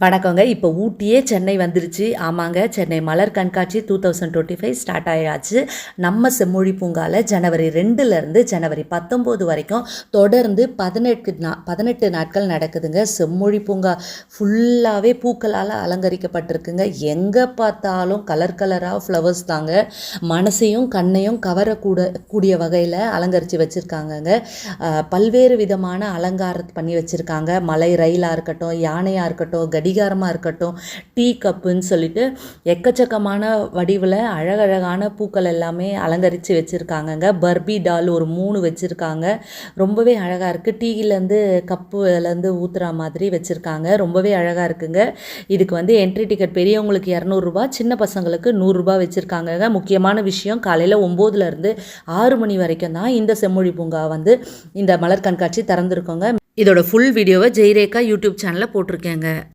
வணக்கங்க. இப்போ ஊட்டியே சென்னை வந்துருச்சு. ஆமாங்க. சென்னை மலர் கண்காட்சி 2025 ஸ்டார்ட் ஆயாச்சு. நம்ம செம்மொழி பூங்கால ஜனவரி 2லேருந்து ஜனவரி 19 வரைக்கும் தொடர்ந்து 18 நாட்கள் நடக்குதுங்க. செம்மொழி பூங்கா ஃபுல்லாகவே பூக்களால் அலங்கரிக்கப்பட்டிருக்குங்க. எங்கே பார்த்தாலும் கலர் கலராக ஃப்ளவர்ஸ் தாங்க. மனசையும் கண்ணையும் கூடிய வகையில் அலங்கரித்து வச்சுருக்காங்கங்க. பல்வேறு விதமான அலங்காரம் பண்ணி வச்சுருக்காங்க. மலை ரயிலாக இருக்கட்டும், யானையாக இருக்கட்டும், கடிகாரமாக இருக்கட்டும், டீ கப்புன்னு சொல்லிட்டு எக்கச்சக்கமான வடிவில் அழகழகான பூக்கள் எல்லாமே அலங்கரித்து வச்சுருக்காங்கங்க. பர்பி டால் ஒரு 3 வச்சுருக்காங்க. ரொம்பவே அழகாக இருக்குது. டீயிலேருந்து கப்புலேருந்து ஊற்றுற மாதிரி வச்சுருக்காங்க. ரொம்பவே அழகாக இருக்குங்க. இதுக்கு வந்து என்ட்ரி டிக்கெட் பெரியவங்களுக்கு 200 சின்ன பசங்களுக்கு 100 வச்சுருக்காங்கங்க. முக்கியமான விஷயம், காலையில் 9லேருந்து 6 மணி வரைக்கும் தான் இந்த செம்மொழி பூங்கா வந்து இந்த மலர் கண்காட்சி திறந்துருக்கோங்க. இதோட ஃபுல் வீடியோவை ஜெய்ரேகா யூடியூப் சேனலில் போட்டிருக்கேங்க.